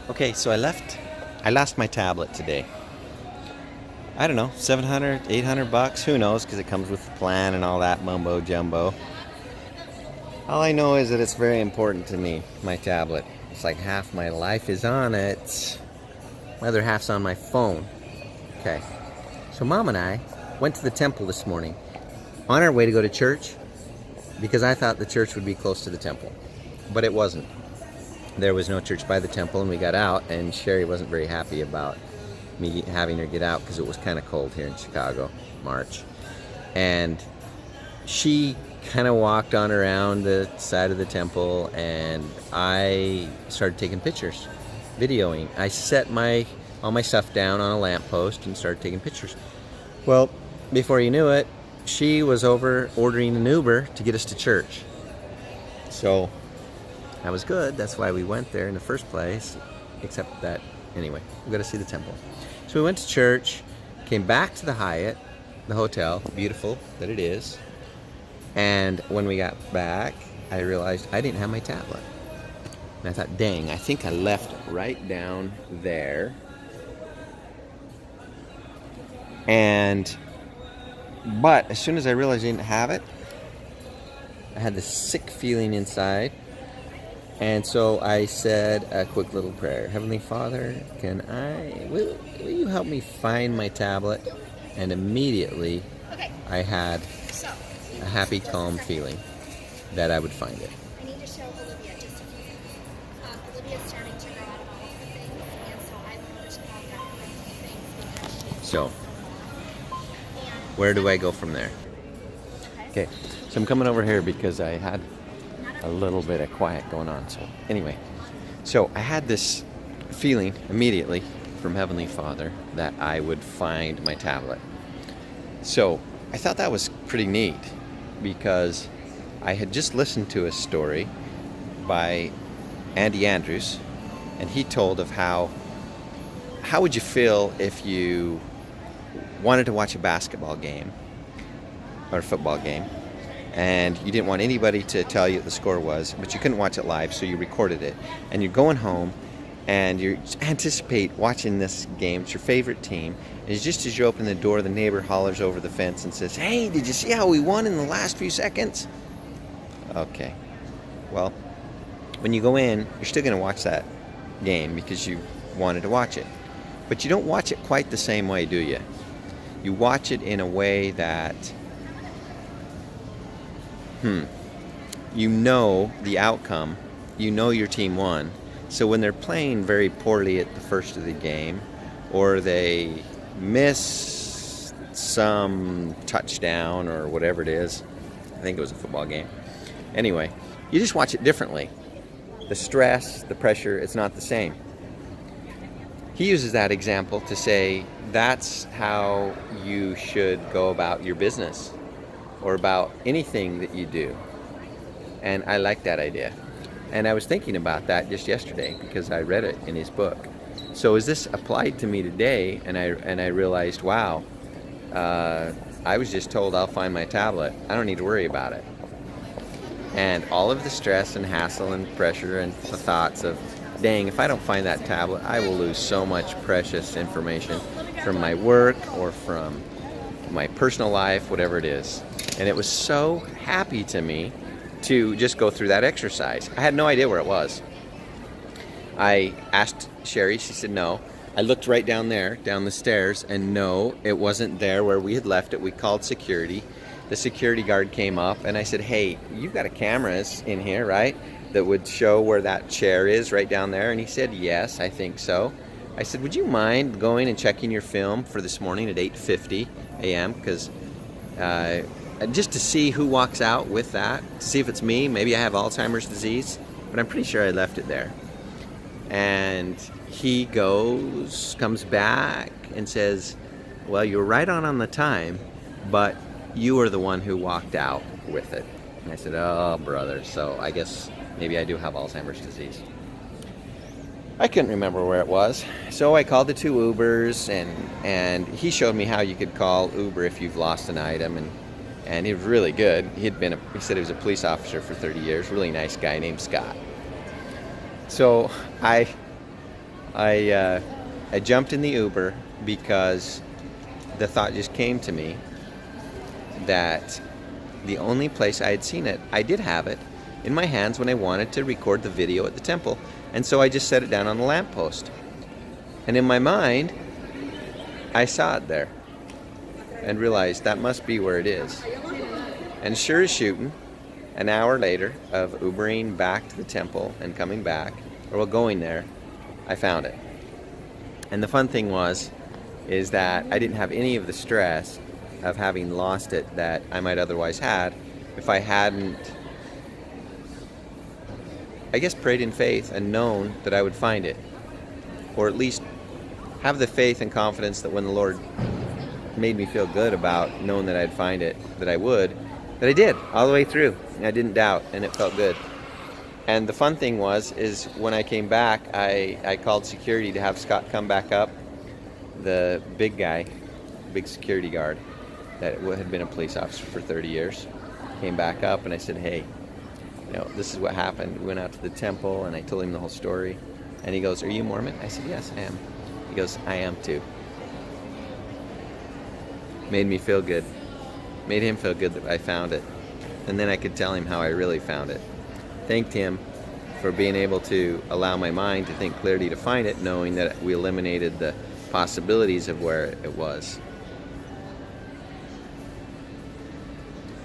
Okay, so I lost my tablet today. I don't know, 700, 800 bucks, who knows, because it comes with the plan and all that mumbo jumbo. All I know is that it's very important to me, my tablet. It's like half my life is on it. My other half's on my phone. Okay. So Mom and I went to the temple this morning on our way to go to church because I thought the church would be close to the temple. But it wasn't. There was no church by the temple, and we got out, and Sherry wasn't very happy about me having her get out because it was kind of cold here in Chicago, March. And she kind of walked on around the side of the temple, and I started taking pictures, videoing. I set all my stuff down on a lamppost and started taking pictures. Well, before you knew it, she was over ordering an Uber to get us to church. So that was good. That's why we went there in the first place. Except that, anyway, we got to see the temple. So we went to church, came back to the Hyatt, the hotel, beautiful that it is. And when we got back, I realized I didn't have my tablet. And I thought, dang, I think I left it right down there. But as soon as I realized I didn't have it, I had this sick feeling inside. And so I said a quick little prayer. Heavenly Father, will you help me find my tablet? And immediately I had a happy, calm feeling that I would find it. I need to show Olivia just a few things. Olivia's starting to grow out of all of the things, and so I went over to Bobcat for a few things because she's So, where do I go from there? Okay, so I'm coming over here because I had a little bit of quiet going on. So anyway, so I had this feeling immediately from Heavenly Father that I would find my tablet. So I thought that was pretty neat because I had just listened to a story by Andy Andrews, and he told of how would you feel if you wanted to watch a basketball game or a football game, and you didn't want anybody to tell you what the score was, but you couldn't watch it live, so you recorded it, and you're going home, and you anticipate watching this game. It's your favorite team, and just as you open the door, the neighbor hollers over the fence and says, "Hey, did you see how we won in the last few seconds?" Okay, well, when you go in, you're still going to watch that game because you wanted to watch it, but you don't watch it quite the same way, do you? You watch it in a way that you know the outcome, you know your team won. So when they're playing very poorly at the first of the game, or they miss some touchdown or whatever it is, I think it was a football game. Anyway, you just watch it differently. The stress, the pressure, it's not the same. He uses that example to say that's how you should go about your business or about anything that you do. And I like that idea. And I was thinking about that just yesterday because I read it in his book. So as this applied to me today, and I realized, wow, I was just told I'll find my tablet. I don't need to worry about it. And all of the stress and hassle and pressure and the thoughts of, dang, if I don't find that tablet, I will lose so much precious information from my work or from my personal life, whatever it is. And it was so happy to me to just go through that exercise. I had no idea where it was. I asked Sherry, she said no. I looked right down there, down the stairs, and no, it wasn't there where we had left it. We called security. The security guard came up, and I said, hey, you've got a cameras in here, right, that would show where that chair is right down there? And he said, yes, I think so. I said, would you mind going and checking your film for this morning at 8:50 a.m.? Because just to see who walks out with that, to see if it's me. Maybe I have Alzheimer's disease, but I'm pretty sure I left it there. And he comes back and says, well, you were right on the time, but you were the one who walked out with it. And I said, oh, brother, so I guess maybe I do have Alzheimer's disease. I couldn't remember where it was, so I called the two Ubers, and he showed me how you could call Uber if you've lost an item, and he was really good. He said he was a police officer for 30 years, really nice guy named Scott. So I I jumped in the Uber because the thought just came to me that the only place I had seen it, I did have it in my hands when I wanted to record the video at the temple. And so I just set it down on the lamppost. And in my mind, I saw it there and realized that must be where it is. And sure as shooting, an hour later of Ubering back to the temple and coming back, or well, going there, I found it. And the fun thing is that I didn't have any of the stress of having lost it that I might otherwise had if I hadn't, I guess, prayed in faith and known that I would find it. Or at least have the faith and confidence that when the Lord made me feel good about knowing that I'd find it, that I would, that I did all the way through. I didn't doubt, and it felt good. And the fun thing is when I came back, I called security to have Scott come back up. The big guy, big security guard that had been a police officer for 30 years, came back up, and I said, hey, this is what happened. We went out to the temple, and I told him the whole story. And he goes, are you Mormon? I said, yes, I am. He goes, I am too. Made me feel good. Made him feel good that I found it. And then I could tell him how I really found it. Thanked him for being able to allow my mind to think clearly to find it, knowing that we eliminated the possibilities of where it was.